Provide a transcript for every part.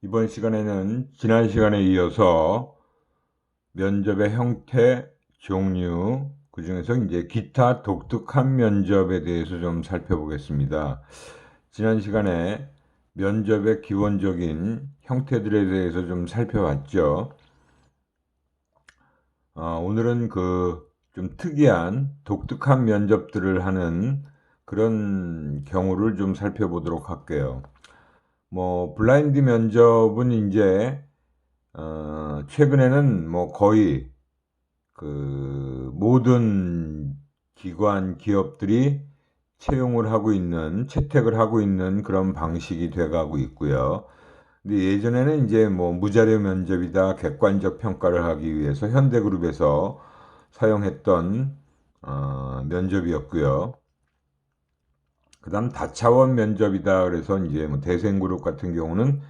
이번 시간에는 지난 시간에 이어서 면접의 형태, 종류, 그중에서 이제 기타 독특한 면접에 대해서 좀 살펴보겠습니다. 지난 시간에 면접의 기본적인 형태들에 대해서 좀 살펴봤죠. 오늘은 그 좀 특이한 독특한 면접들을 하는 그런 경우를 좀 살펴보도록 할게요. 블라인드 면접은 이제 최근에는 거의 그 모든 기관, 기업들이 채용을 하고 있는, 채택을 하고 있는 그런 방식이 돼가고 있고요. 근데 예전에는 이제 무자료 면접이다, 객관적 평가를 하기 위해서 현대그룹에서 사용했던 면접이었고요. 그다음 다차원 면접이다. 그래서 이제 대생그룹 같은 경우는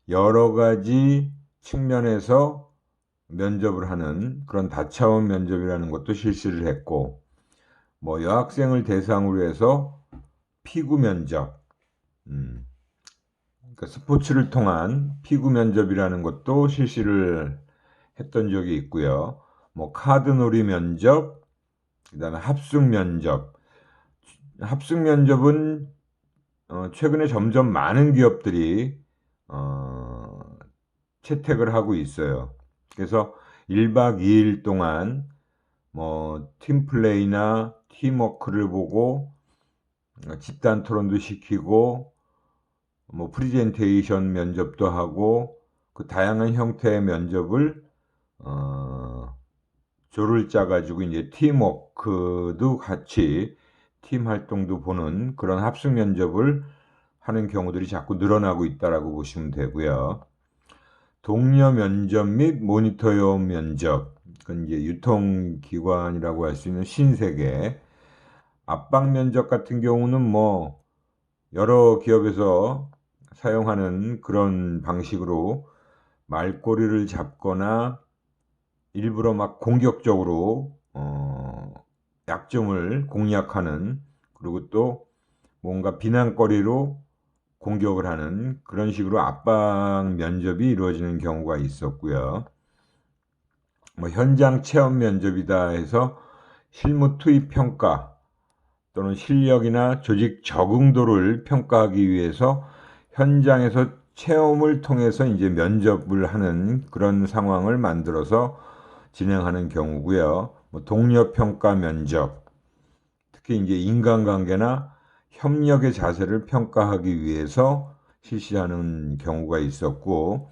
여러 가지 측면에서 면접을 하는 그런 다차원 면접이라는 것도 실시를 했고, 여학생을 대상으로 해서 피구 면접, 그러니까 스포츠를 통한 피구 면접이라는 것도 실시를 했던 적이 있고요. 카드놀이 면접, 그다음에 합숙 면접. 합숙 면접은 최근에 점점 많은 기업들이 어, 채택을 하고 있어요. 그래서 1박 2일 동안 팀플레이나 팀워크를 보고 집단 토론도 시키고 프리젠테이션 면접도 하고 그 다양한 형태의 면접을 어, 조를 짜가지고 이제 팀워크도 같이 팀 활동도 보는 그런 합숙 면접을 하는 경우들이 자꾸 늘어나고 있다라고 보시면 되고요. 동료 면접 및 모니터용 면접, 그건 이제 유통기관이라고 할 수 있는 신세계. 압박 면접 같은 경우는 여러 기업에서 사용하는 그런 방식으로 말꼬리를 잡거나 일부러 막 공격적으로 약점을 공략하는, 그리고 또 뭔가 비난거리로 공격을 하는 그런 식으로 압박 면접이 이루어지는 경우가 있었고요. 현장 체험 면접이다 해서 실무 투입 평가 또는 실력이나 조직 적응도를 평가하기 위해서 현장에서 체험을 통해서 이제 면접을 하는 그런 상황을 만들어서 진행하는 경우고요. 동료 평가 면접, 특히 이제 인간관계나 협력의 자세를 평가하기 위해서 실시하는 경우가 있었고,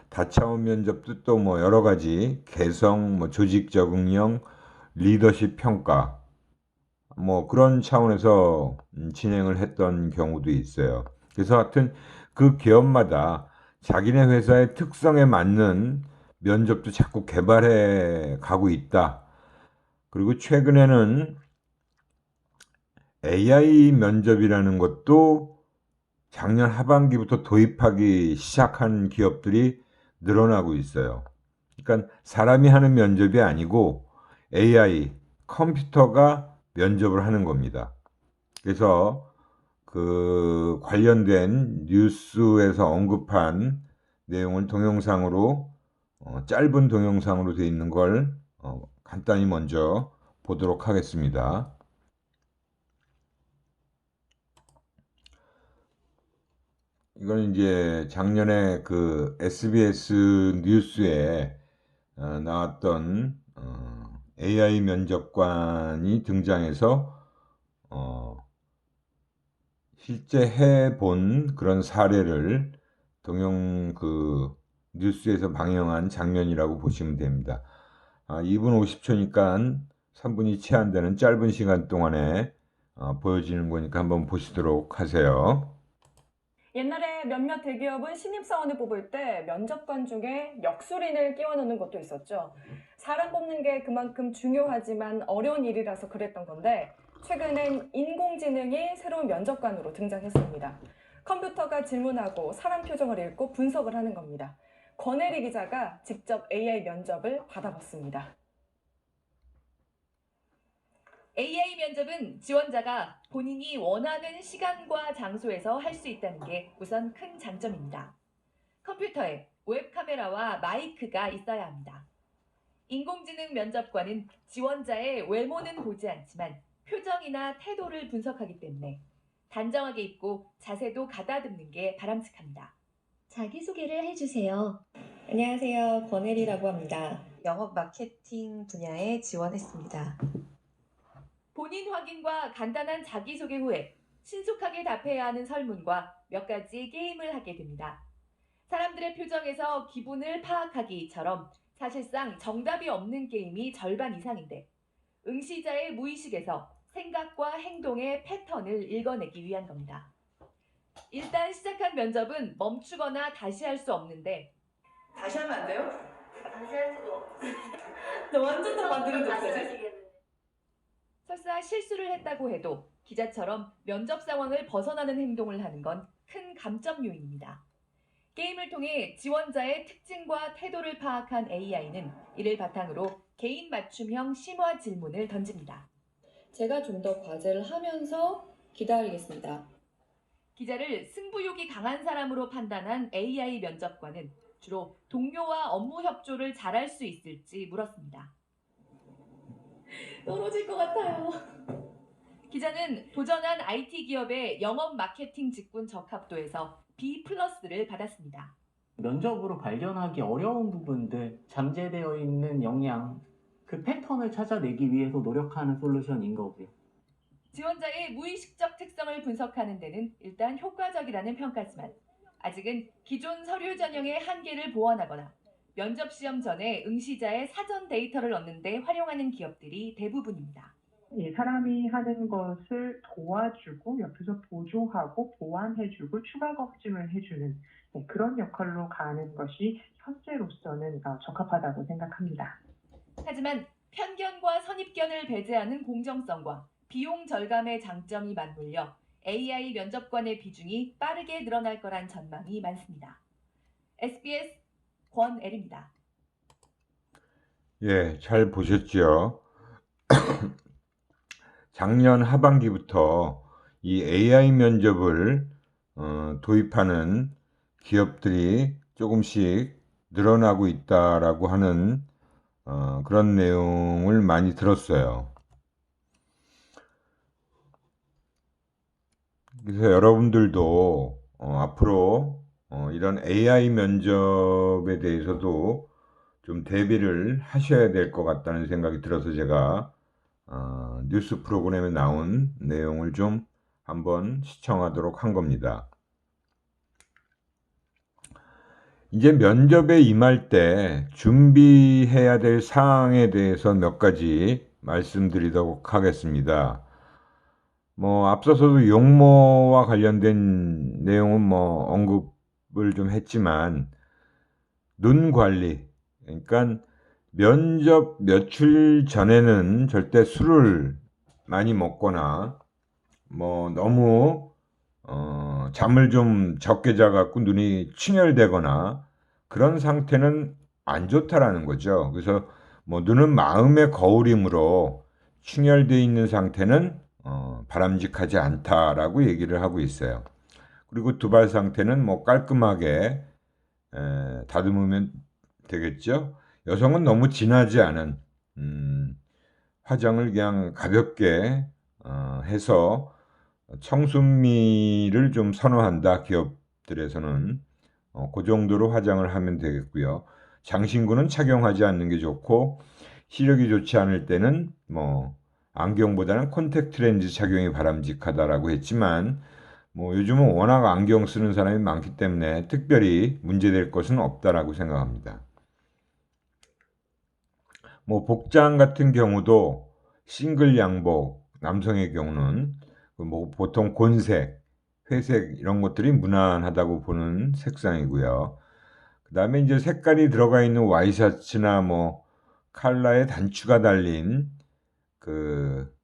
다차원 면접도 또 여러 가지 개성, 조직 적응력, 리더십 평가, 그런 차원에서 진행을 했던 경우도 있어요. 그래서 하여튼 그 기업마다 자기네 회사의 특성에 맞는 면접도 자꾸 개발해 가고 있다. 그리고 최근에는 AI 면접이라는 것도 작년 하반기부터 도입하기 시작한 기업들이 늘어나고 있어요. 그러니까 사람이 하는 면접이 아니고 AI, 컴퓨터가 면접을 하는 겁니다. 그래서 그 관련된 뉴스에서 언급한 내용을 동영상으로 짧은 동영상으로 되어 있는 걸 간단히 먼저 보도록 하겠습니다. 이건 이제 작년에 그 SBS 뉴스에 나왔던 AI 면접관이 등장해서 어, 실제 해본 그런 사례를 그 뉴스에서 방영한 장면이라고 보시면 됩니다. 2분 50초니까 3분이 채 안 되는 짧은 시간 동안에 보여지는 거니까 한번 보시도록 하세요. 옛날에 몇몇 대기업은 신입사원을 뽑을 때 면접관 중에 역술인을 끼워넣는 것도 있었죠. 사람 뽑는 게 그만큼 중요하지만 어려운 일이라서 그랬던 건데 최근엔 인공지능이 새로운 면접관으로 등장했습니다. 컴퓨터가 질문하고 사람 표정을 읽고 분석을 하는 겁니다. 권혜리 기자가 직접 AI 면접을 받아봤습니다. AI 면접은 지원자가 본인이 원하는 시간과 장소에서 할 수 있다는 게 우선 큰 장점입니다. 컴퓨터에 웹카메라와 마이크가 있어야 합니다. 인공지능 면접관은 지원자의 외모는 보지 않지만 표정이나 태도를 분석하기 때문에 단정하게 입고 자세도 가다듬는 게 바람직합니다. 자기소개를 해주세요. 안녕하세요. 권혜리라고 합니다. 영업 마케팅 분야에 지원했습니다. 본인 확인과 간단한 자기소개 후에 신속하게 답해야 하는 설문과 몇 가지 게임을 하게 됩니다. 사람들의 표정에서 기분을 파악하기처럼 사실상 정답이 없는 게임이 절반 이상인데 응시자의 무의식에서 생각과 행동의 패턴을 읽어내기 위한 겁니다. 일단 시작한 면접은 멈추거나 다시 할 수 없는데 다시 하면 안 돼요? 다시 할 수도 없어. 너 완전 다 만드는 거 다시 없지? 하시겠는데. 설사 실수를 했다고 해도 기자처럼 면접 상황을 벗어나는 행동을 하는 건 큰 감점 요인입니다. 게임을 통해 지원자의 특징과 태도를 파악한 AI는 이를 바탕으로 개인 맞춤형 심화 질문을 던집니다. 제가 좀 더 과제를 하면서 기다리겠습니다. 기자를 승부욕이 강한 사람으로 판단한 AI 면접관은 주로 동료와 업무 협조를 잘할 수 있을지 물었습니다. 떨어질 것 같아요. 기자는 도전한 IT 기업의 영업 마케팅 직군 적합도에서 B+를 받았습니다. 면접으로 발견하기 어려운 부분들, 잠재되어 있는 역량, 그 패턴을 찾아내기 위해서 노력하는 솔루션인 거고요. 지원자의 무의식적 특성을 분석하는 데는 일단 효과적이라는 평가지만 아직은 기존 서류 전형의 한계를 보완하거나 면접 시험 전에 응시자의 사전 데이터를 얻는 데 활용하는 기업들이 대부분입니다. 사람이 하는 것을 도와주고 옆에서 보조하고 보완해주고 추가 검증을 해주는 그런 역할로 가는 것이 현재로서는 적합하다고 생각합니다. 하지만 편견과 선입견을 배제하는 공정성과 비용 절감의 장점이 맞물려 AI 면접관의 비중이 빠르게 늘어날 거란 전망이 많습니다. SBS 권애리입니다. 예, 잘 보셨죠? 작년 하반기부터 이 AI 면접을 도입하는 기업들이 조금씩 늘어나고 있다라고 하는 그런 내용을 많이 들었어요. 그래서 여러분들도 앞으로 이런 AI 면접에 대해서도 좀 대비를 하셔야 될 것 같다는 생각이 들어서 제가 뉴스 프로그램에 나온 내용을 좀 한번 시청하도록 한 겁니다. 이제 면접에 임할 때 준비해야 될 사항에 대해서 몇 가지 말씀드리도록 하겠습니다. 앞서서도 용모와 관련된 내용은 언급을 좀 했지만, 눈 관리, 그러니까 면접 며칠 전에는 절대 술을 많이 먹거나 너무 잠을 좀 적게 자갖고 눈이 충혈되거나 그런 상태는 안 좋다라는 거죠. 그래서 눈은 마음의 거울이므로 충혈되어 있는 상태는 바람직하지 않다라고 얘기를 하고 있어요. 그리고 두발 상태는 깔끔하게 다듬으면 되겠죠. 여성은 너무 진하지 않은 화장을 그냥 가볍게 해서 청순미를 좀 선호한다. 기업들에서는 그 정도로 화장을 하면 되겠고요. 장신구는 착용하지 않는 게 좋고, 시력이 좋지 않을 때는 안경보다는 콘택트 렌즈 착용이 바람직하다라고 했지만, 요즘은 워낙 안경 쓰는 사람이 많기 때문에 특별히 문제될 것은 없다라고 생각합니다. 복장 같은 경우도 싱글 양복, 남성의 경우는 보통 곤색, 회색 이런 것들이 무난하다고 보는 색상이고요. 그 다음에 이제 색깔이 들어가 있는 와이셔츠나 컬러에 단추가 달린 그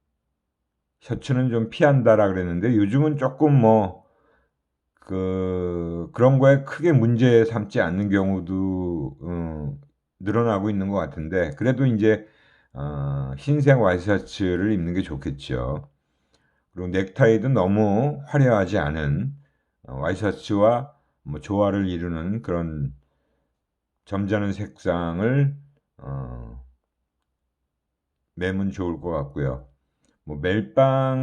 셔츠는 좀 피한다라 그랬는데, 요즘은 조금 그런 거에 크게 문제 삼지 않는 경우도 늘어나고 있는 것 같은데, 그래도 이제 흰색 와이셔츠를 입는 게 좋겠죠. 그리고 넥타이도 너무 화려하지 않은 와이셔츠와 뭐 조화를 이루는 그런 점잖은 색상을 매면 좋을 것 같고요. 뭐 멜빵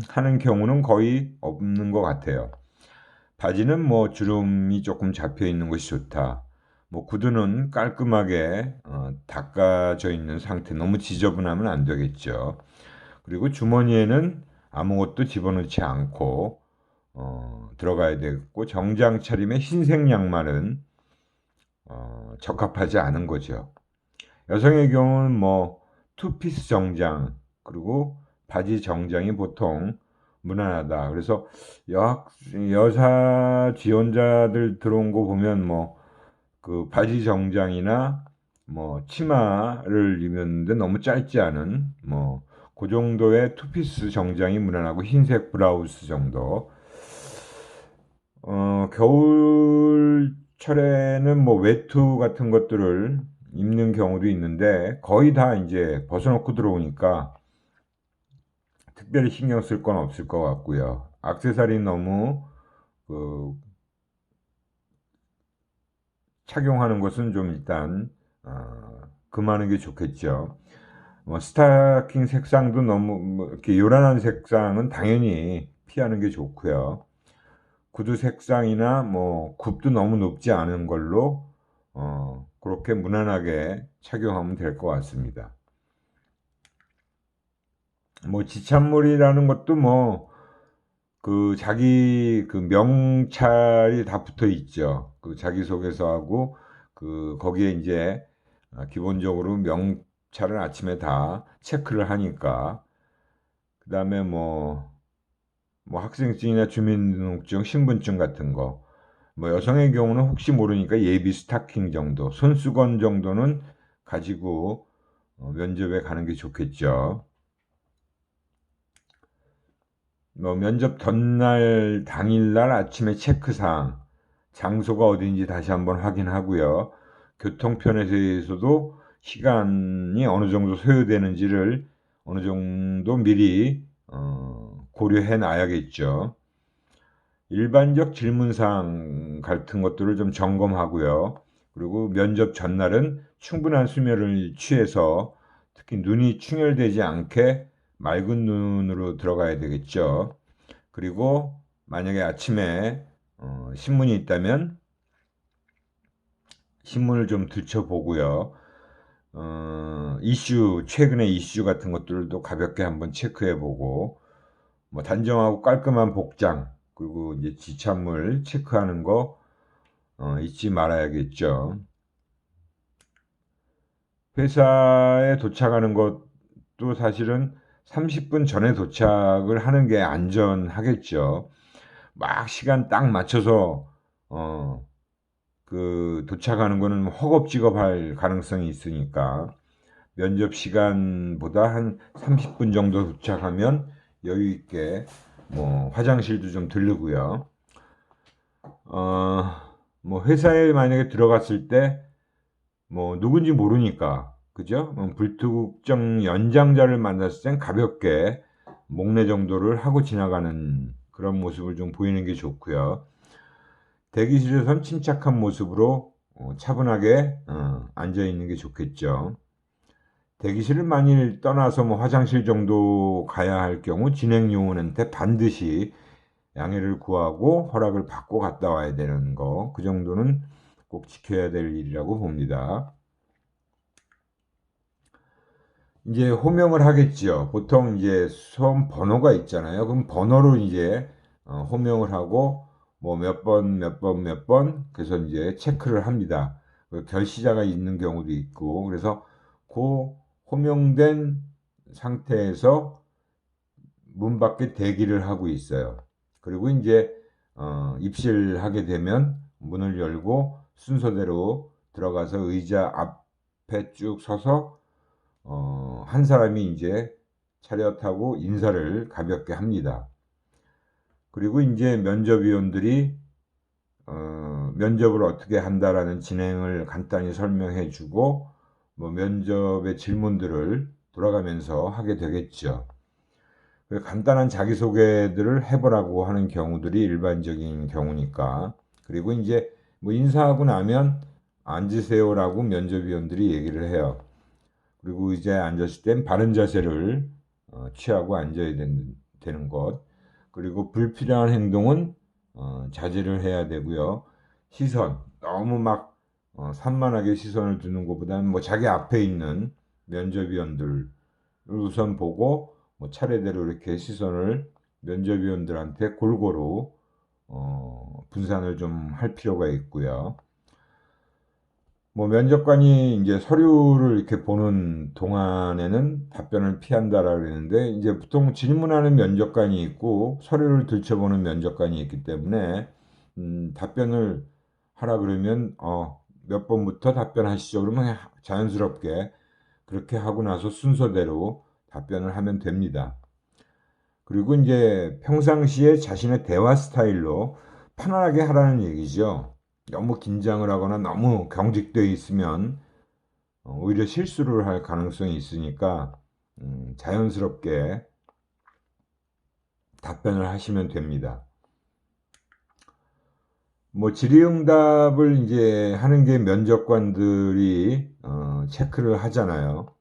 하는 경우는 거의 없는 것 같아요. 바지는 뭐 주름이 조금 잡혀 있는 것이 좋다. 뭐 구두는 깔끔하게 닦아져 있는 상태, 너무 지저분하면 안 되겠죠. 그리고 주머니에는 아무것도 집어넣지 않고 들어가야 되겠고, 정장 차림의 흰색 양말은 적합하지 않은 거죠. 여성의 경우는 뭐 투피스 정장, 그리고 바지 정장이 보통 무난하다. 그래서 여사 지원자들 들어온 거 보면 뭐 그 바지 정장이나 뭐 치마를 입었는데 너무 짧지 않은 뭐 그 정도의 투피스 정장이 무난하고 흰색 브라우스 정도. 겨울철에는 뭐 외투 같은 것들을 입는 경우도 있는데 거의 다 이제 벗어놓고 들어오니까 특별히 신경 쓸 건 없을 것 같고요. 액세서리 너무 착용하는 것은 좀 일단 금하는 게 좋겠죠. 뭐 스타킹 색상도 너무 뭐 이렇게 요란한 색상은 당연히 피하는 게 좋고요. 구두 색상이나 뭐 굽도 너무 높지 않은 걸로 그렇게 무난하게 착용하면 될 것 같습니다. 뭐 지참물이라는 것도 뭐 그 자기 그 명찰이 다 붙어 있죠. 그 자기소개서하고 그 거기에 이제 기본적으로 명찰을 아침에 다 체크를 하니까, 그 다음에 뭐 학생증이나 주민등록증, 신분증 같은 거, 뭐 여성의 경우는 혹시 모르니까 예비 스타킹 정도, 손수건 정도는 가지고 면접에 가는 게 좋겠죠. 뭐 면접 전날 당일날 아침에 체크사항, 장소가 어딘지 다시 한번 확인하고요. 교통편에서도 시간이 어느 정도 소요되는지를 어느 정도 미리 고려해 놔야겠죠. 일반적 질문사항 같은 것들을 좀 점검하고요. 그리고 면접 전날은 충분한 수면을 취해서 특히 눈이 충혈되지 않게 맑은 눈으로 들어가야 되겠죠. 그리고 만약에 아침에 신문이 있다면 신문을 좀 들춰보고요. 최근의 이슈 같은 것들도 가볍게 한번 체크해보고, 뭐 단정하고 깔끔한 복장, 그리고 이제 지참물 체크하는 거 잊지 말아야겠죠. 회사에 도착하는 것도 사실은 30분 전에 도착을 하는 게 안전하겠죠. 막 시간 딱 맞춰서 도착하는 거는 허겁지겁할 가능성이 있으니까 면접 시간보다 한 30분 정도 도착하면 여유 있게 뭐 화장실도 좀 들르고요. 뭐 회사에 만약에 들어갔을 때 뭐 누군지 모르니까, 그죠? 불특정 연장자를 만났을 땐 가볍게 목례 정도를 하고 지나가는 그런 모습을 좀 보이는 게 좋고요. 대기실에선 침착한 모습으로 차분하게 앉아 있는 게 좋겠죠. 대기실을 만일 떠나서 뭐 화장실 정도 가야 할 경우 진행 요원한테 반드시 양해를 구하고 허락을 받고 갔다 와야 되는 거, 그 정도는 꼭 지켜야 될 일이라고 봅니다. 이제 호명을 하겠죠. 보통 이제 수험 번호가 있잖아요. 그럼 번호로 이제 호명을 하고 뭐 몇 번 그래서 이제 체크를 합니다. 결시자가 있는 경우도 있고, 그래서 그 호명된 상태에서 문 밖에 대기를 하고 있어요. 그리고 이제 입실하게 되면 문을 열고 순서대로 들어가서 의자 앞에 쭉 서서 한 사람이 이제 차렷하고 인사를 가볍게 합니다. 그리고 이제 면접위원들이 면접을 어떻게 한다라는 진행을 간단히 설명해 주고 뭐 면접의 질문들을 돌아가면서 하게 되겠죠. 간단한 자기소개들을 해보라고 하는 경우들이 일반적인 경우니까. 그리고 이제 뭐 인사하고 나면 앉으세요라고 면접위원들이 얘기를 해요. 그리고 이제 앉았을 땐 바른 자세를 취하고 앉아야 되는 것. 그리고 불필요한 행동은 자제를 해야 되고요. 시선, 너무 막 산만하게 시선을 두는 것보다는 뭐 자기 앞에 있는 면접위원들을 우선 보고 뭐 차례대로 이렇게 시선을 면접위원들한테 골고루 분산을 좀 할 필요가 있고요. 뭐 면접관이 이제 서류를 이렇게 보는 동안에는 답변을 피한다라 그랬는데, 이제 보통 질문하는 면접관이 있고 서류를 들춰보는 면접관이 있기 때문에 답변을 하라 그러면 몇 번부터 답변하시죠 그러면 자연스럽게 그렇게 하고 나서 순서대로 답변을 하면 됩니다. 그리고 이제 평상시에 자신의 대화 스타일로 편안하게 하라는 얘기죠. 너무 긴장을 하거나 너무 경직되어 있으면 오히려 실수를 할 가능성이 있으니까 자연스럽게 답변을 하시면 됩니다. 뭐 질의응답을 이제 하는 게 면접관들이 체크를 하잖아요.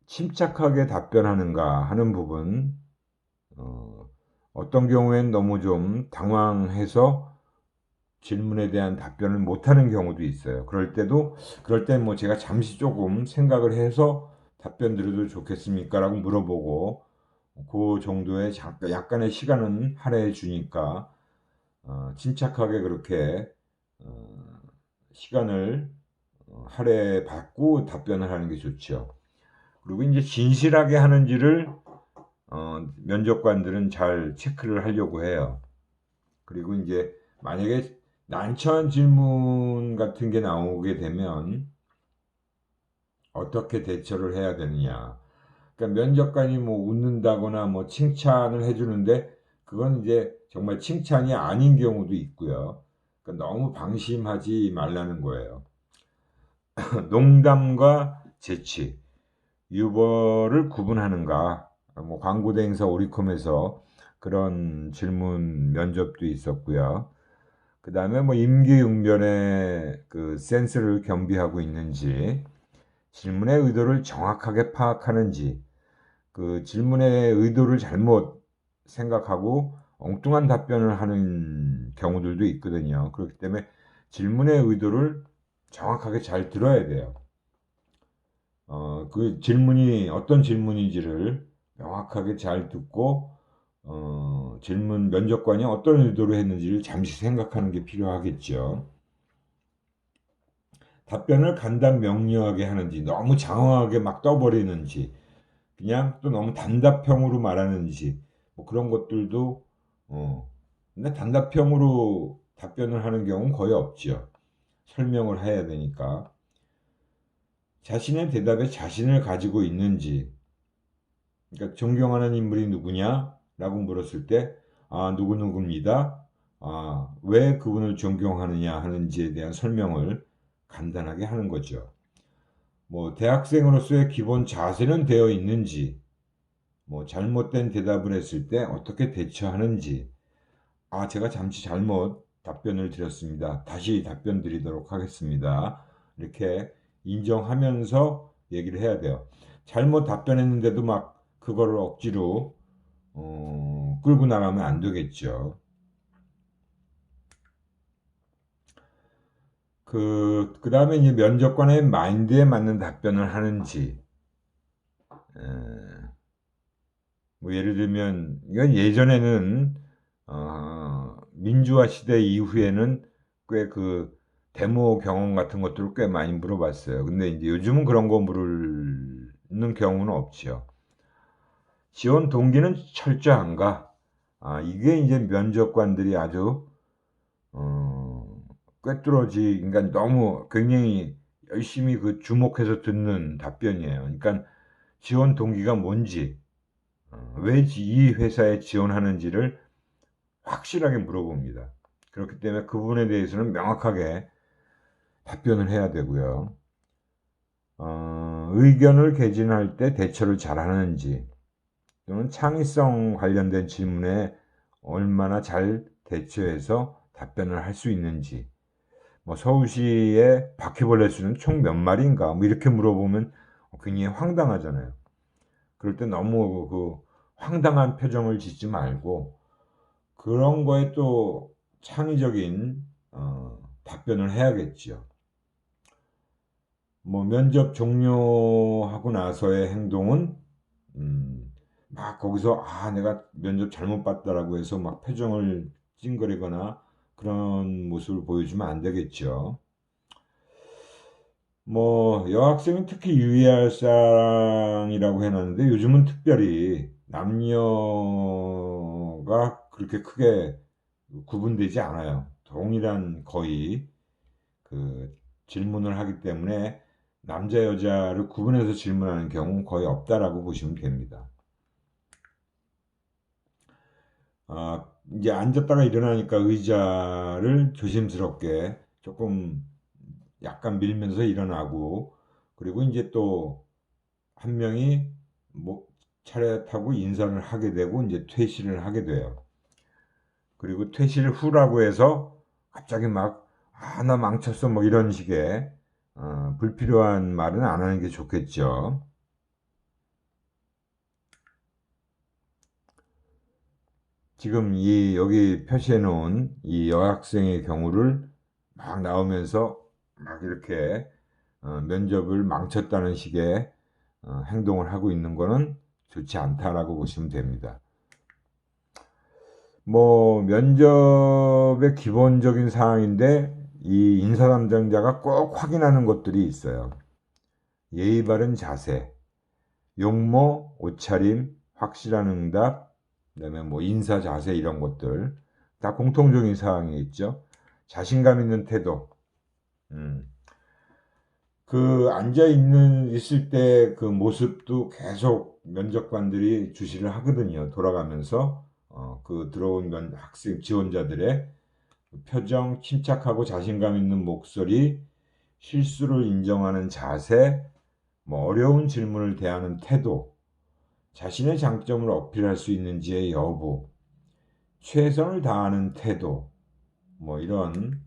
침착하게 답변하는가 하는 부분, 어떤 경우엔 너무 좀 당황해서 질문에 대한 답변을 못하는 경우도 있어요. 그럴 때 뭐 제가 잠시 조금 생각을 해서 답변 드려도 좋겠습니까? 라고 물어보고 그 정도의 약간의 시간은 할애해 주니까 침착하게 그렇게 시간을 할애 받고 답변을 하는 게 좋죠. 그리고 이제 진실하게 하는지를 면접관들은 잘 체크를 하려고 해요. 그리고 이제 만약에 난처한 질문 같은 게 나오게 되면 어떻게 대처를 해야 되느냐. 그러니까 면접관이 뭐 웃는다거나 뭐 칭찬을 해주는데 그건 이제 정말 칭찬이 아닌 경우도 있고요. 그러니까 너무 방심하지 말라는 거예요. 농담과 재치, 유머를 구분하는가. 뭐 광고대행사 오리콤에서 그런 질문 면접도 있었고요. 그 다음에 뭐 임기응변의 그 센스를 겸비하고 있는지, 질문의 의도를 정확하게 파악하는지, 그 질문의 의도를 잘못 생각하고 엉뚱한 답변을 하는 경우들도 있거든요. 그렇기 때문에 질문의 의도를 정확하게 잘 들어야 돼요. 그 질문이 어떤 질문인지를 명확하게 잘 듣고 면접관이 어떤 의도로 했는지를 잠시 생각하는 게 필요하겠죠. 답변을 간단 명료하게 하는지, 너무 장황하게 막 떠버리는지, 그냥 또 너무 단답형으로 말하는지, 뭐 그런 것들도 근데 단답형으로 답변을 하는 경우는 거의 없죠. 설명을 해야 되니까. 자신의 대답에 자신을 가지고 있는지, 그러니까 존경하는 인물이 누구냐? 라고 물었을 때, 누구누구입니다. 왜 그분을 존경하느냐 하는지에 대한 설명을 간단하게 하는 거죠. 뭐, 대학생으로서의 기본 자세는 되어 있는지, 뭐, 잘못된 대답을 했을 때 어떻게 대처하는지, 제가 잠시 잘못 답변을 드렸습니다. 다시 답변 드리도록 하겠습니다. 이렇게 인정하면서 얘기를 해야 돼요. 잘못 답변했는데도 막 그거를 억지로 끌고 나가면 안 되겠죠. 그 다음에 이제 면접관의 마인드에 맞는 답변을 하는지, 뭐 예를 들면, 이건 예전에는, 민주화 시대 이후에는 꽤 그 데모 경험 같은 것들을 꽤 많이 물어봤어요. 근데 이제 요즘은 그런 거 물는 경우는 없죠. 지원 동기는 철저한가? 이게 이제 면접관들이 아주 꿰뚫어지, 그러니까 너무 굉장히 열심히 그 주목해서 듣는 답변이에요. 그러니까 지원 동기가 뭔지, 왜 이 회사에 지원하는지를 확실하게 물어봅니다. 그렇기 때문에 그 부분에 대해서는 명확하게 답변을 해야 되고요. 의견을 개진할 때 대처를 잘하는지, 또는 창의성 관련된 질문에 얼마나 잘 대처해서 답변을 할 수 있는지, 뭐 서울시의 바퀴벌레 수는 총 몇 마리인가, 뭐 이렇게 물어보면 굉장히 황당하잖아요. 그럴 때 너무 그 황당한 표정을 짓지 말고 그런 거에 또 창의적인 답변을 해야겠죠. 뭐 면접 종료하고 나서의 행동은 막 거기서 내가 면접 잘못 봤다라고 해서 막 표정을 찡그리거나 그런 모습을 보여주면 안 되겠죠. 뭐 여학생은 특히 유의할 사항이라고 해놨는데 요즘은 특별히 남녀가 그렇게 크게 구분되지 않아요. 동일한 거의 그 질문을 하기 때문에 남자 여자를 구분해서 질문하는 경우는 거의 없다라고 보시면 됩니다. 이제 앉았다가 일어나니까 의자를 조심스럽게 조금 약간 밀면서 일어나고, 그리고 이제 또 한 명이 뭐 차렷하고 인사를 하게 되고 이제 퇴실을 하게 돼요. 그리고 퇴실 후라고 해서 갑자기 막 나 망쳤어 뭐 이런 식의 불필요한 말은 안 하는 게 좋겠죠. 지금 여기 표시해 놓은 이 여학생의 경우를 막 나오면서 막 이렇게 면접을 망쳤다는 식의 행동을 하고 있는 거는 좋지 않다라고 보시면 됩니다. 뭐 면접의 기본적인 사항인데 이 인사 담당자가 꼭 확인하는 것들이 있어요. 예의 바른 자세, 용모, 옷차림, 확실한 응답, 그다음에 뭐 인사 자세 이런 것들 다 공통적인 사항이 있죠. 자신감 있는 태도. 그 앉아 있을 때 그 모습도 계속 면접관들이 주시를 하거든요. 돌아가면서 그 들어온 학생 지원자들의 표정, 침착하고 자신감 있는 목소리, 실수를 인정하는 자세, 뭐 어려운 질문을 대하는 태도, 자신의 장점을 어필할 수 있는지의 여부, 최선을 다하는 태도, 뭐 이런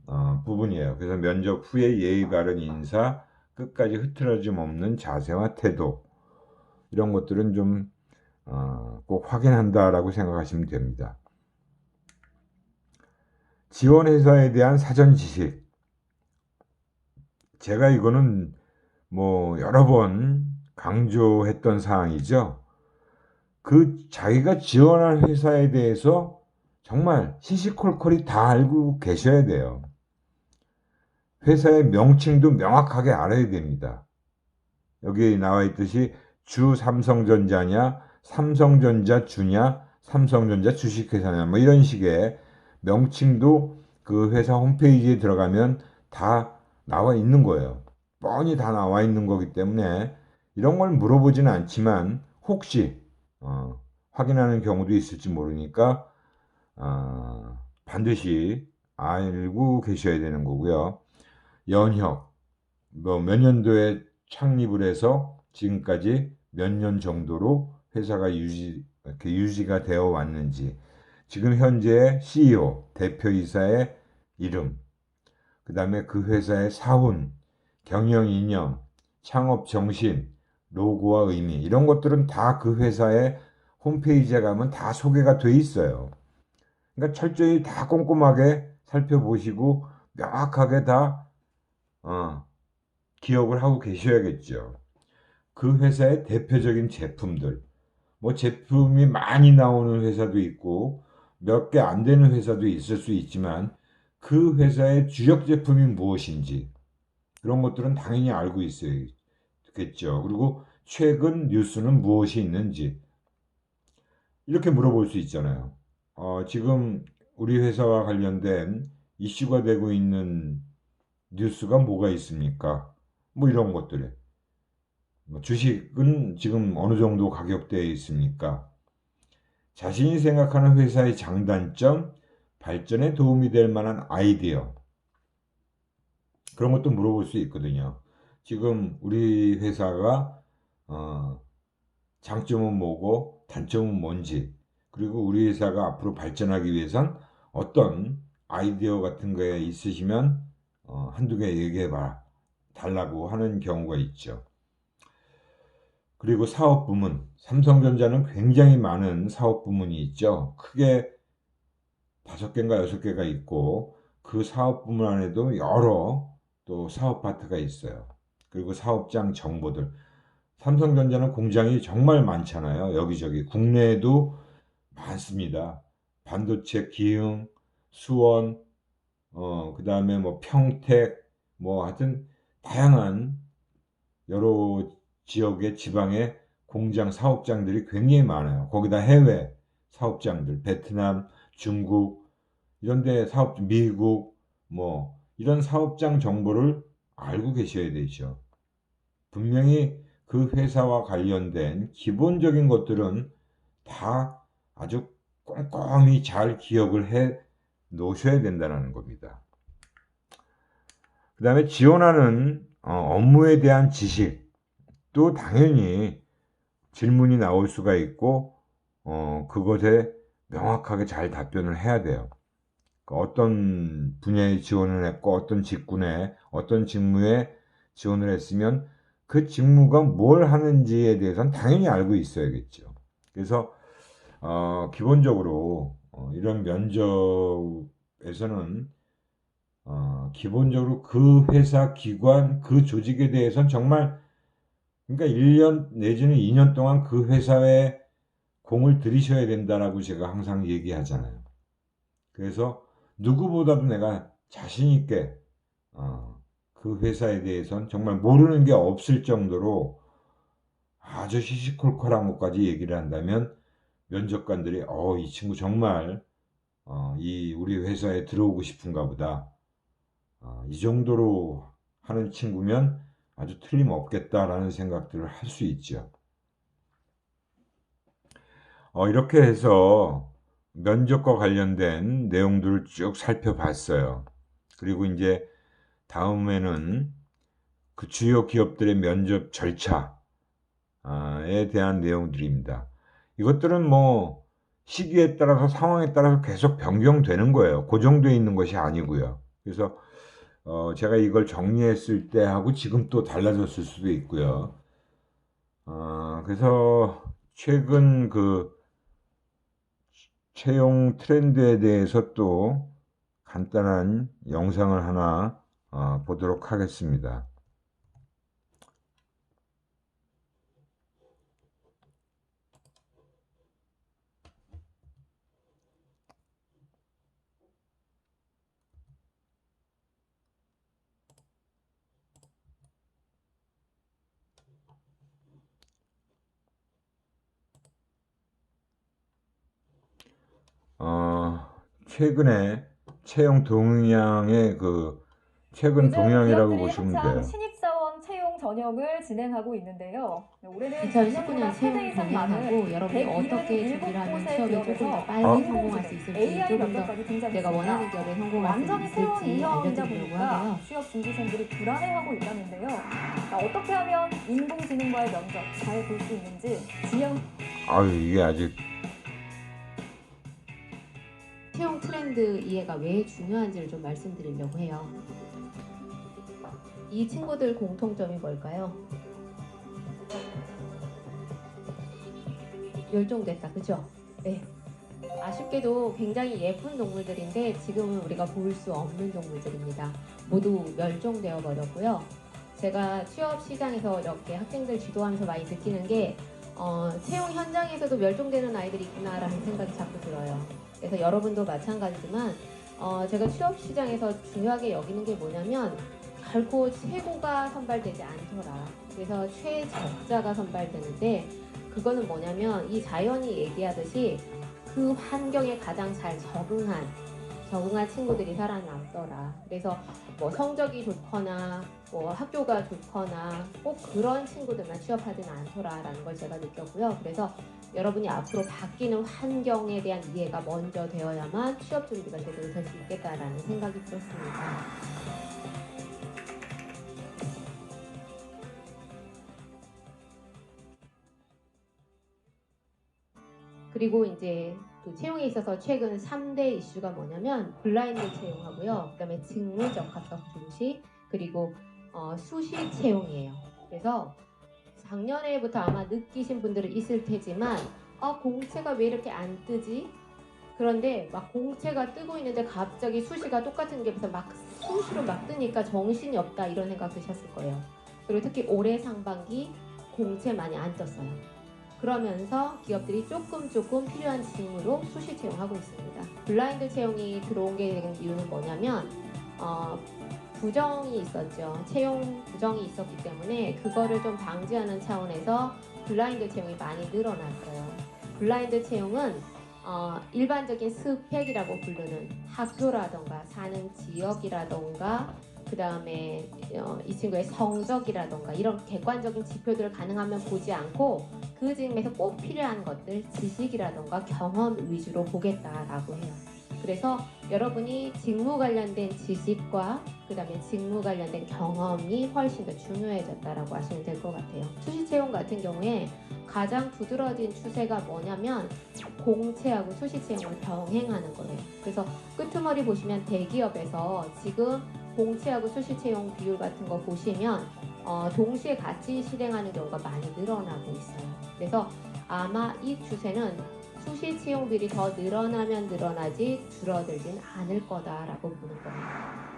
부분이에요. 그래서 면접 후에 예의 바른 인사, 끝까지 흐트러짐 없는 자세와 태도, 이런 것들은 좀 꼭 확인한다라고 생각하시면 됩니다. 지원 회사에 대한 사전 지식. 제가 이거는 뭐 여러 번 강조했던 사항이죠. 그 자기가 지원할 회사에 대해서 정말 시시콜콜이 다 알고 계셔야 돼요. 회사의 명칭도 명확하게 알아야 됩니다. 여기 나와 있듯이 주 삼성전자냐, 삼성전자 주냐, 삼성전자 주식회사냐, 뭐 이런 식의 명칭도 그 회사 홈페이지에 들어가면 다 나와 있는 거예요. 뻔히 다 나와 있는 거기 때문에 이런 걸 물어보지는 않지만 혹시 확인하는 경우도 있을지 모르니까 반드시 알고 계셔야 되는 거고요. 연혁, 뭐 몇 년도에 창립을 해서 지금까지 몇 년 정도로 회사가 유지가 되어 왔는지, 지금 현재 CEO, 대표이사의 이름, 그 다음에 그 회사의 사훈, 경영 이념, 창업 정신, 로고와 의미, 이런 것들은 다 그 회사의 홈페이지에 가면 다 소개가 돼 있어요. 그러니까 철저히 다 꼼꼼하게 살펴보시고 명확하게 다 기억을 하고 계셔야겠죠. 그 회사의 대표적인 제품들, 뭐 제품이 많이 나오는 회사도 있고 몇 개 안 되는 회사도 있을 수 있지만 그 회사의 주력 제품이 무엇인지 그런 것들은 당연히 알고 있어야겠죠. 그리고 최근 뉴스는 무엇이 있는지 이렇게 물어볼 수 있잖아요. 지금 우리 회사와 관련된 이슈가 되고 있는 뉴스가 뭐가 있습니까? 뭐 이런 것들에 주식은 지금 어느 정도 가격대에 있습니까? 자신이 생각하는 회사의 장단점, 발전에 도움이 될 만한 아이디어, 그런 것도 물어볼 수 있거든요. 지금 우리 회사가 장점은 뭐고 단점은 뭔지, 그리고 우리 회사가 앞으로 발전하기 위해선 어떤 아이디어 같은 거에 있으시면 한두 개 얘기해 달라고 하는 경우가 있죠. 그리고 사업 부문, 삼성전자는 굉장히 많은 사업 부문이 있죠. 크게 5개인가 6개가 있고 그 사업 부문 안에도 여러 또 사업 파트가 있어요. 그리고 사업장 정보들. 삼성전자는 공장이 정말 많잖아요. 여기저기. 국내에도 많습니다. 반도체, 기흥, 수원, 그 다음에 뭐 평택, 뭐 하여튼 다양한 여러 지역의 지방의 공장 사업장들이 굉장히 많아요. 거기다 해외 사업장들, 베트남, 중국, 이런 데 미국, 뭐, 이런 사업장 정보를 알고 계셔야 되죠. 분명히 그 회사와 관련된 기본적인 것들은 다 아주 꼼꼼히 잘 기억을 해 놓으셔야 된다는 겁니다. 그 다음에 지원하는 업무에 대한 지식도 당연히 질문이 나올 수가 있고 그것에 명확하게 잘 답변을 해야 돼요. 어떤 분야에 지원을 했고 어떤 직군에 어떤 직무에 지원을 했으면 그 직무가 뭘 하는지에 대해서는 당연히 알고 있어야겠죠. 그래서 기본적으로 이런 면접에서는 기본적으로 그 회사, 기관, 그 조직에 대해서는 정말 그러니까 1년 내지는 2년 동안 그 회사에 공을 들이셔야 된다라고 제가 항상 얘기하잖아요. 그래서 누구보다도 내가 자신 있게 그 회사에 대해서는 정말 모르는 게 없을 정도로 아주 시시콜콜한 것까지 얘기를 한다면 면접관들이 이 친구 정말 우리 회사에 들어오고 싶은가 보다. 이 정도로 하는 친구면 아주 틀림없겠다라는 생각들을 할 수 있죠. 이렇게 해서 면접과 관련된 내용들을 쭉 살펴봤어요. 그리고 이제 다음에는 그 주요 기업들의 면접 절차에 대한 내용들입니다. 이것들은 뭐 시기에 따라서 상황에 따라서 계속 변경되는 거예요. 고정되어 있는 것이 아니고요. 그래서 제가 이걸 정리했을 때 하고 지금 또 달라졌을 수도 있고요. 그래서 최근 그 채용 트렌드에 대해서 또 간단한 영상을 하나 보도록 하겠습니다. 최근에 채용 동향의 최근 동향이라고 기업들이 보시면 한창 돼요. 신입사원 채용 전형을 진행하고 있는데요. 올해는 2019년 2년보다 채용 3배 이상 많은 동향하고 여러분이 어떻게 준비를 하면 취업에 조금 더 빨리 성공할 수 있을지 AI 조금 더 면접까지 등장했습니다. 내가 원하는 기업에 성공할 수 완전히 새로운 있을지 유형이다 알려드리려고 보니까 하고요. 취업 준비생들이 불안해하고 있다는데요. 어떻게 하면 인공지능과의 면접 잘 볼 수 있는지 진영 이게 아직 채용 트렌드 이해가 왜 중요한지를 좀 말씀드리려고 해요. 이 친구들 공통점이 뭘까요? 멸종됐다, 그죠? 네. 아쉽게도 굉장히 예쁜 동물들인데 지금은 우리가 볼 수 없는 동물들입니다. 모두 멸종되어 버렸고요. 제가 취업 시장에서 이렇게 학생들 지도하면서 많이 느끼는 게 채용 현장에서도 멸종되는 아이들이 있구나라는 생각이 자꾸 들어요. 그래서 여러분도 마찬가지지만 제가 취업 시장에서 중요하게 여기는 게 뭐냐면 결코 최고가 선발되지 않더라. 그래서 최적자가 선발되는데 그거는 뭐냐면 이 자연이 얘기하듯이 그 환경에 가장 잘 적응한 친구들이 살아남더라. 그래서 뭐 성적이 좋거나 뭐 학교가 좋거나 꼭 그런 친구들만 취업하지는 않더라라는 걸 제가 느꼈고요. 그래서 여러분이 앞으로 바뀌는 환경에 대한 이해가 먼저 되어야만 취업 준비가 제대로 될 수 있겠다라는 생각이 들었습니다. 그리고 이제 또 채용에 있어서 최근 3대 이슈가 뭐냐면 블라인드 채용하고요. 그다음에 직무 적합성 중시 그리고 수시 채용이에요. 그래서 작년에부터 아마 느끼신 분들은 있을 테지만 공채가 왜 이렇게 안 뜨지? 그런데 막 공채가 뜨고 있는데 갑자기 수시가 똑같은 게 무슨 막 수시로 막 뜨니까 정신이 없다 이런 생각 드셨을 거예요. 그리고 특히 올해 상반기 공채 많이 안 떴어요. 그러면서 기업들이 조금 필요한 직무로 수시 채용하고 있습니다. 블라인드 채용이 들어온 게 된 이유는 뭐냐면 부정이 있었죠. 채용 부정이 있었기 때문에 그거를 좀 방지하는 차원에서 블라인드 채용이 많이 늘어났어요. 블라인드 채용은 일반적인 스펙이라고 부르는 학교라던가 사는 지역이라던가 그 다음에 이 친구의 성적이라던가 이런 객관적인 지표들을 가능하면 보지 않고 그 직무에서 꼭 필요한 것들 지식이라던가 경험 위주로 보겠다라고 해요. 그래서 여러분이 직무 관련된 지식과 그 다음에 직무 관련된 경험이 훨씬 더 중요해졌다라고 하시면 될 것 같아요. 수시 채용 같은 경우에 가장 두드러진 추세가 뭐냐면 공채하고 수시 채용을 병행하는 거예요. 그래서 끄트머리 보시면 대기업에서 지금 공채하고 수시 채용 비율 같은 거 보시면 동시에 같이 실행하는 경우가 많이 늘어나고 있어요. 그래서 아마 이 추세는 수시 채용 비율이 더 늘어나면 늘어나지 줄어들진 않을 거다라고 보는 거예요.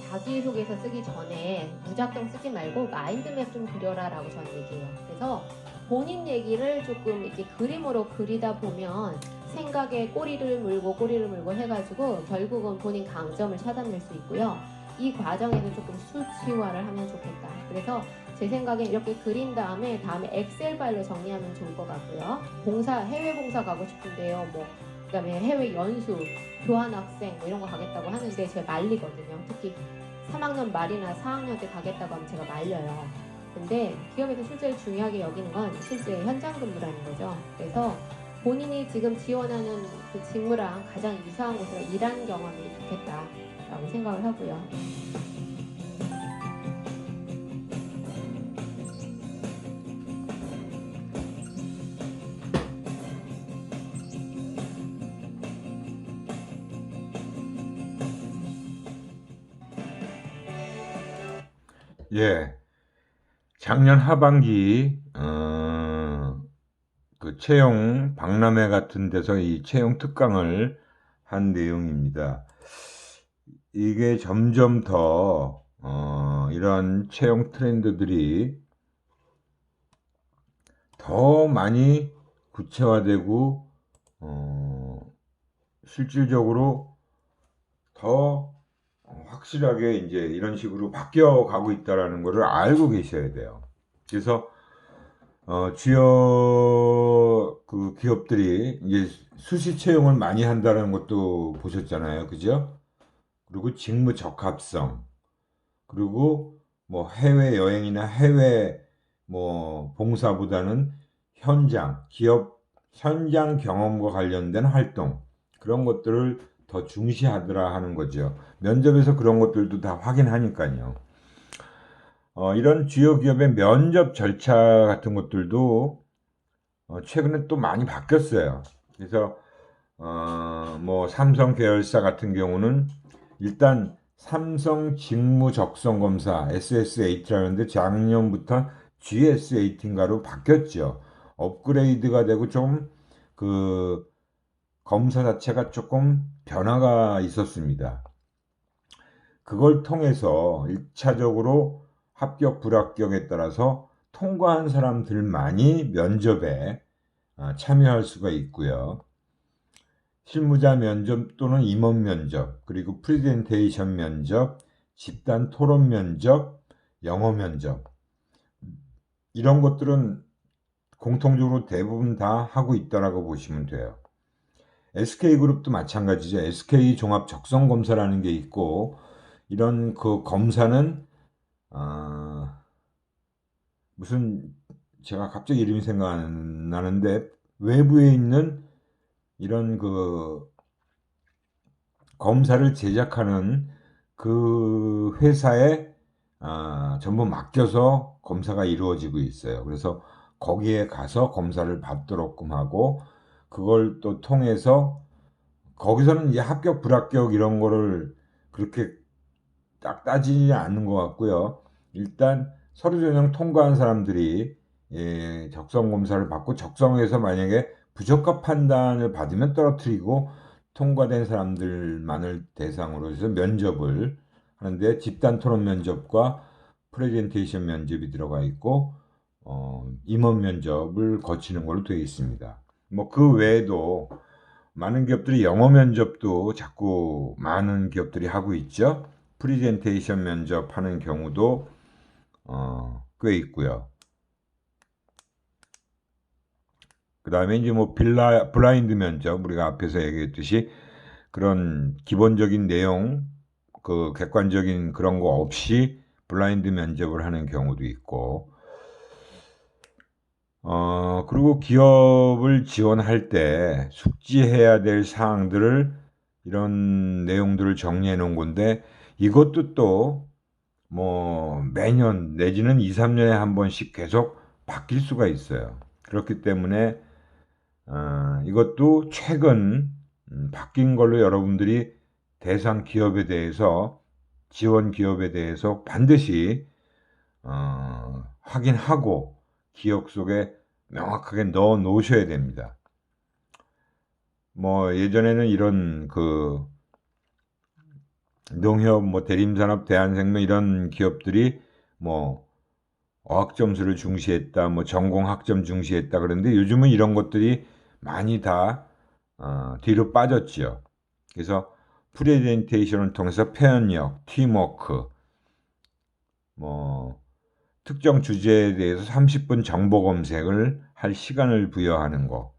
자기소개서 쓰기 전에 무작정 쓰지 말고 마인드맵 좀 그려라 라고 저는 얘기해요. 그래서 본인 얘기를 조금 이렇게 그림으로 그리다 보면 생각에 꼬리를 물고 해가지고 결국은 본인 강점을 찾아낼 수 있고요. 이 과정에서 조금 수치화를 하면 좋겠다. 그래서 제 생각엔 이렇게 그린 다음에 엑셀 파일로 정리하면 좋을 것 같고요. 해외 봉사 가고 싶은데요. 그다음에 해외 연수, 교환학생 이런 거 가겠다고 하는데 제가 말리거든요. 특히 3학년 말이나 4학년 때 가겠다고 하면 제가 말려요. 근데 기업에서 실제로 중요하게 여기는 건 실제 현장 근무라는 거죠. 그래서 본인이 지금 지원하는 그 직무랑 가장 유사한 곳으로 일한 경험이 좋겠다라고 생각을 하고요. 예, 작년 하반기 그 채용 박람회 같은 데서 이 채용 특강을 한 내용입니다. 이게 점점 더 이런 채용 트렌드들이 더 많이 구체화되고 실질적으로 더 확실하게 이제 이런 식으로 바뀌어 가고 있다라는 것을 알고 계셔야 돼요. 그래서 주요 그 기업들이 이제 수시 채용을 많이 한다는 것도 보셨잖아요. 그죠? 그리고 직무 적합성, 그리고 뭐 해외 여행이나 해외 뭐 봉사보다는 기업 현장 경험과 관련된 활동, 그런 것들을 더 중시하더라 하는 거죠. 면접에서 그런 것들도 다 확인하니까요. 이런 주요 기업의 면접 절차 같은 것들도 최근에 또 많이 바뀌었어요. 그래서 뭐 삼성 계열사 같은 경우는 일단 삼성 직무 적성 검사 SSAT라는데 작년부터 GS18인가로 바뀌었죠. 업그레이드가 되고 좀 그 검사 자체가 조금 변화가 있었습니다. 그걸 통해서 1차적으로 합격 불합격에 따라서 통과한 사람들만이 면접에 참여할 수가 있고요. 실무자 면접 또는 임원 면접, 그리고 프레젠테이션 면접, 집단 토론 면접, 영어 면접, 이런 것들은 공통적으로 대부분 다 하고 있다라고 보시면 돼요. SK그룹도 마찬가지죠. SK 종합 적성 검사라는 게 있고, 이런 그 검사는 무슨 제가 갑자기 이름이 생각 안 나는데 외부에 있는 이런 그 검사를 제작하는 그 회사에 전부 맡겨서 검사가 이루어지고 있어요. 그래서 거기에 가서 검사를 받도록끔 하고 그걸 또 통해서 거기서는 이제 합격, 불합격 이런 거를 그렇게 딱 따지지 않는 것 같고요. 일단 서류 전형 통과한 사람들이 적성 검사를 받고 적성에서 만약에 부적합 판단을 받으면 떨어뜨리고 통과된 사람들만을 대상으로 해서 면접을 하는데 집단 토론 면접과 프레젠테이션 면접이 들어가 있고 임원 면접을 거치는 걸로 되어 있습니다. 뭐 그 외에도 많은 기업들이 영어 면접도 자꾸 많은 기업들이 하고 있죠. 프레젠테이션 면접하는 경우도 꽤 있고요. 그 다음에 이제 뭐 블라인드 면접, 우리가 앞에서 얘기했듯이 그런 기본적인 내용, 그 객관적인 그런 거 없이 블라인드 면접을 하는 경우도 있고, 그리고 기업을 지원할 때 숙지해야 될 사항들을 이런 내용들을 정리해 놓은 건데, 이것도 또 뭐 매년 내지는 2, 3년에 한 번씩 계속 바뀔 수가 있어요. 그렇기 때문에 이것도 최근 바뀐 걸로 여러분들이 대상 기업에 대해서, 지원 기업에 대해서 반드시 확인하고 기억 속에 명확하게 넣어 놓으셔야 됩니다. 뭐 예전에는 이런 그 농협, 뭐 대림산업, 대한생명 이런 기업들이 뭐 어학 점수를 중시했다, 뭐 전공 학점 중시했다 그런데 요즘은 이런 것들이 많이 다 뒤로 빠졌지요. 그래서 프레젠테이션을 통해서 표현력, 팀워크, 뭐 특정 주제에 대해서 30분 정보 검색을 할 시간을 부여하는 거.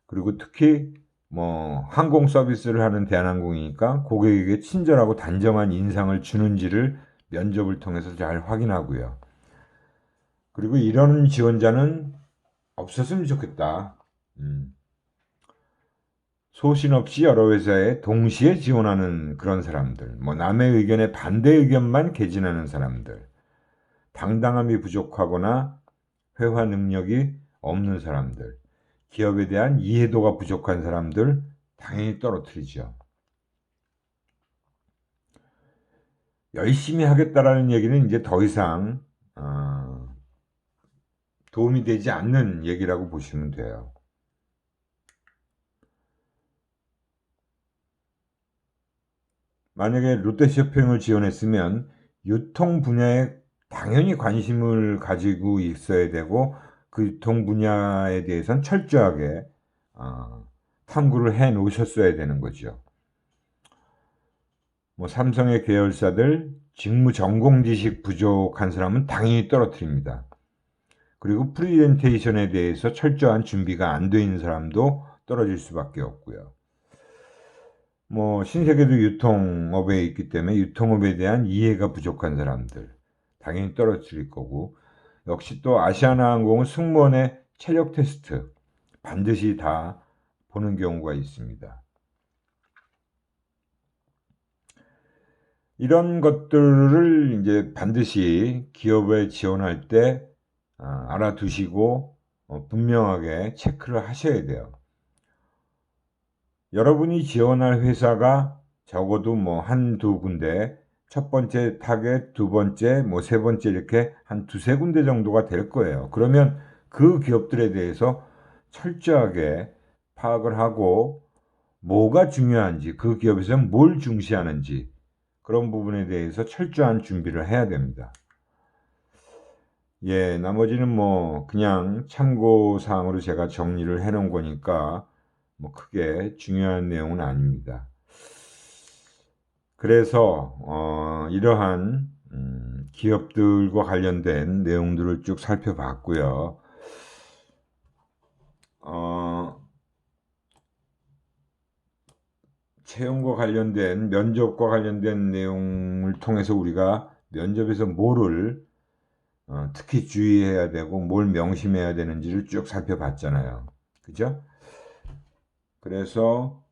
그리고 특히 뭐 항공 서비스를 하는 대한항공이니까 고객에게 친절하고 단정한 인상을 주는지를 면접을 통해서 잘 확인하고요. 그리고 이런 지원자는 없었으면 좋겠다. 소신 없이 여러 회사에 동시에 지원하는 그런 사람들, 뭐 남의 의견에 반대 의견만 개진하는 사람들, 당당함이 부족하거나 회화 능력이 없는 사람들, 기업에 대한 이해도가 부족한 사람들 당연히 떨어뜨리죠. 열심히 하겠다라는 얘기는 이제 더 이상 도움이 되지 않는 얘기라고 보시면 돼요. 만약에 롯데쇼핑을 지원했으면 유통 분야에 당연히 관심을 가지고 있어야 되고 그 유통 분야에 대해서는 철저하게 탐구를 해 놓으셨어야 되는 거죠. 뭐 삼성의 계열사들 직무 전공 지식 부족한 사람은 당연히 떨어뜨립니다. 그리고 프레젠테이션에 대해서 철저한 준비가 안 돼 있는 사람도 떨어질 수밖에 없고요. 뭐 신세계도 유통업에 있기 때문에 유통업에 대한 이해가 부족한 사람들 당연히 떨어뜨릴 거고, 역시 또 아시아나항공은 승무원의 체력 테스트 반드시 다 보는 경우가 있습니다. 이런 것들을 이제 반드시 기업에 지원할 때 알아두시고 분명하게 체크를 하셔야 돼요. 여러분이 지원할 회사가 적어도 뭐 한두 군데, 첫 번째 타겟, 두 번째, 뭐 세 번째 이렇게 한 두세 군데 정도가 될 거예요. 그러면 그 기업들에 대해서 철저하게 파악을 하고 뭐가 중요한지, 그 기업에서는 뭘 중시하는지 그런 부분에 대해서 철저한 준비를 해야 됩니다. 예, 나머지는 뭐 그냥 참고사항으로 제가 정리를 해 놓은 거니까 뭐 크게 중요한 내용은 아닙니다. 그래서 이러한 기업들과 관련된 내용들을 쭉 살펴봤고요. 채용과 관련된, 면접과 관련된 내용을 통해서 우리가 면접에서 뭐를 특히 주의해야 되고 뭘 명심해야 되는지를 쭉 살펴봤잖아요. 그죠? 그래서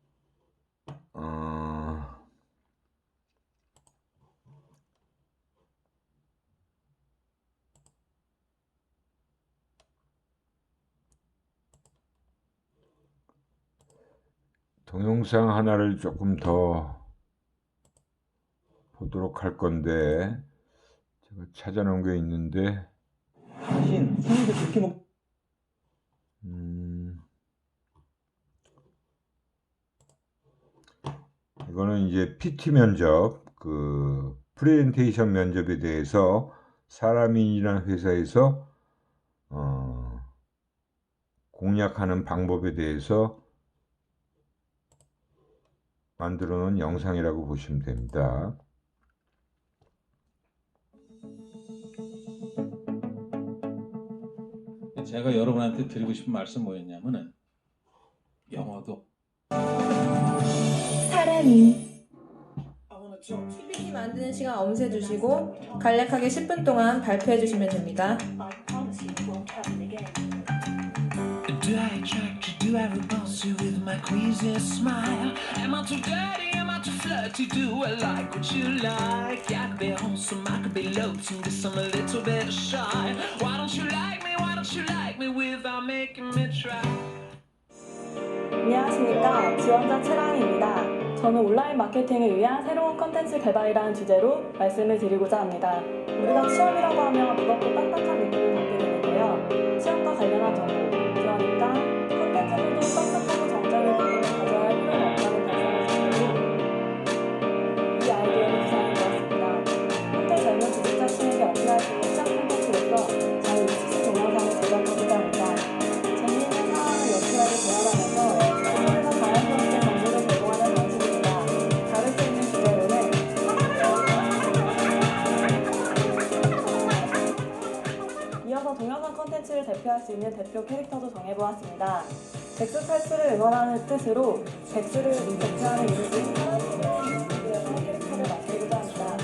동영상 하나를 조금 더 보도록 할 건데 제가 찾아놓은 게 있는데 당신 손님들 그렇게 먹 이거는 이제 PT 면접, 그 프레젠테이션 면접에 대해서 사람인이라는 회사에서 공략하는 방법에 대해서 만들어 놓은 영상이라고 보시면 됩니다. 제가 여러분한테 드리고 싶은 말씀 뭐였냐면은 영어도 사람이 PPT 만드는 시간 엄세 두시고 간략하게 10분 동안 발표해 주시면 됩니다. Do I attract you? Do I repulse you with my queasy smile? Am I too dirty? Am I too flirty? Do I like what you like? I could be wholesome, I could be loathsome, guess I'm a little bit shy. Why don't you like me? Why don't you like me without making me try? 안녕하십니까. 지원자 최랑희입니다. 저는 온라인 마케팅을 위한 새로운 컨텐츠 개발이라는 주제로 말씀을 드리고자 합니다. 우리가 취업이라고 하면 무겁고 빡빡한 느낌을 받게 되는데요. 취업과 관련한 정보, 그러니까 컨텐츠들도 빡빡하고 정적인 느낌을 가져야 할 필요는 없다는 말씀을 드리고 이 아이디어를 구상해보았습니다. 현재 젊은 구직자층에게 어필할 수 있는 시장 콘텐츠로서 자유시식 동영상을 제작하고자 합니다. 재미있는 상황을 연출하게 대화하면서 그곳에서 자연스럽게 정보를 제공하는 방식입니다. 다룰 수 있는 주제로는 이어서 동영상 콘텐츠를 대표할 수 있는 대표 캐릭터도 정해보았습니다. 백수탈출을 응원하는 뜻으로 백수를 대표하는 이미지인 사람들을 캐릭터를 만들고자 합니다.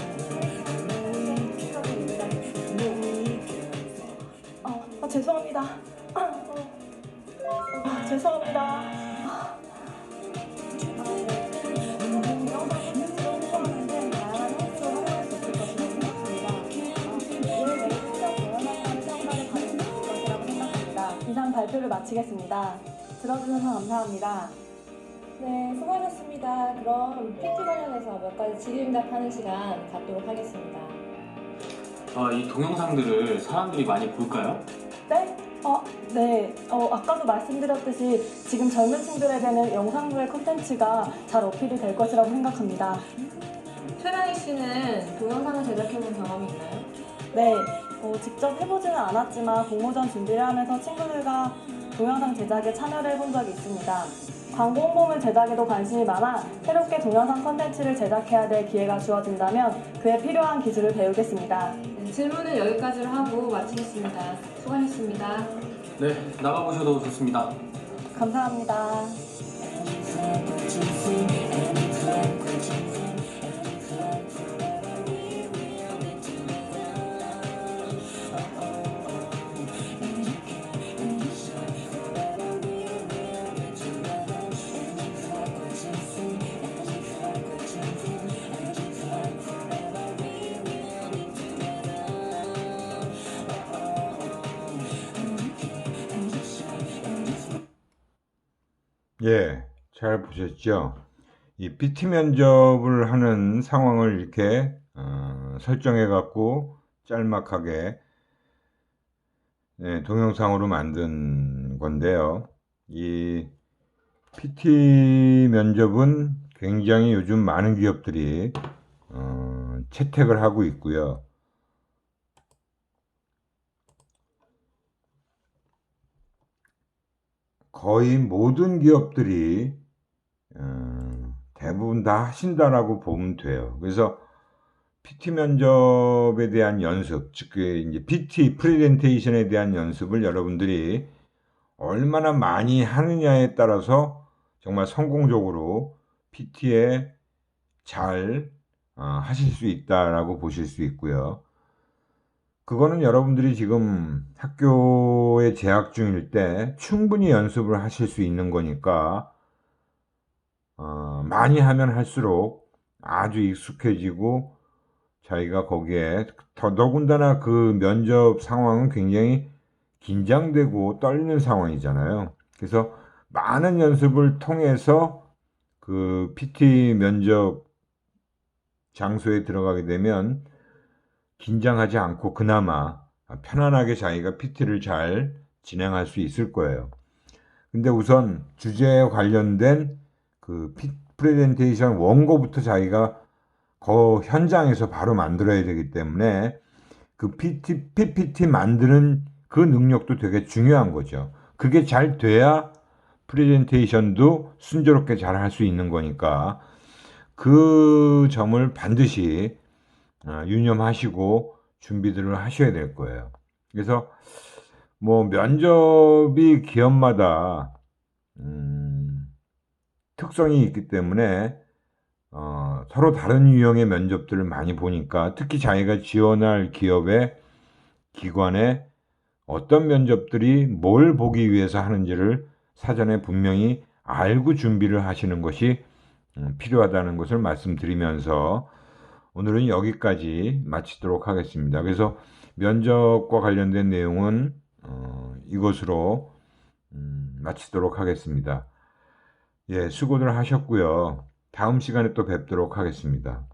죄송합니다. 죄송합니다. 이상 발표를 마치겠습니다. 들어주셔서 감사합니다. 네, 수고하셨습니다. 그럼 PT 관련해서 몇 가지 질의응답하는 시간 갖도록 하겠습니다. 이 동영상들을 사람들이 많이 볼까요? 네? 네. 아까도 말씀드렸듯이 지금 젊은 층들에게는 영상물의 콘텐츠가 잘 어필이 될 것이라고 생각합니다. 최랑희 씨는 동영상을 제작해본 경험이 있나요? 네. 직접 해보지는 않았지만 공모전 준비를 하면서 친구들과 동영상 제작에 참여를 해본 적이 있습니다. 광고 홍보물 제작에도 관심이 많아 새롭게 동영상 콘텐츠를 제작해야 될 기회가 주어진다면 그에 필요한 기술을 배우겠습니다. 네, 질문은 여기까지로 하고 마치겠습니다. 수고하셨습니다. 네, 나가보셔도 좋습니다. 감사합니다. 예, 잘 보셨죠? 이 PT 면접을 하는 상황을 이렇게 설정해 갖고 짤막하게 동영상으로 만든 건데요. 이 PT 면접은 굉장히 요즘 많은 기업들이 채택을 하고 있고요. 거의 모든 기업들이 대부분 다 하신다라고 보면 돼요. 그래서 PT 면접에 대한 연습, 즉 이제 PT 프레젠테이션에 대한 연습을 여러분들이 얼마나 많이 하느냐에 따라서 정말 성공적으로 PT에 잘 하실 수 있다라고 보실 수 있고요. 그거는 여러분들이 지금 학교에 재학 중일 때 충분히 연습을 하실 수 있는 거니까 많이 하면 할수록 아주 익숙해지고 자기가 거기에 더더군다나 그 면접 상황은 굉장히 긴장되고 떨리는 상황이잖아요. 그래서 많은 연습을 통해서 그 PT 면접 장소에 들어가게 되면 긴장하지 않고 그나마 편안하게 자기가 PT를 잘 진행할 수 있을 거예요. 근데 우선 주제에 관련된 그 프레젠테이션 원고부터 자기가 그 현장에서 바로 만들어야 되기 때문에 그 PPT 만드는 그 능력도 되게 중요한 거죠. 그게 잘 돼야 프레젠테이션도 순조롭게 잘 할 수 있는 거니까 그 점을 반드시 유념하시고 준비들을 하셔야 될 거예요. 그래서 뭐 면접이 기업마다 특성이 있기 때문에 서로 다른 유형의 면접들을 많이 보니까 특히 자기가 지원할 기업의 기관에 어떤 면접들이 뭘 보기 위해서 하는지를 사전에 분명히 알고 준비를 하시는 것이 필요하다는 것을 말씀드리면서 오늘은 여기까지 마치도록 하겠습니다. 그래서 면접과 관련된 내용은 이것으로 마치도록 하겠습니다. 예, 수고들 하셨고요. 다음 시간에 또 뵙도록 하겠습니다.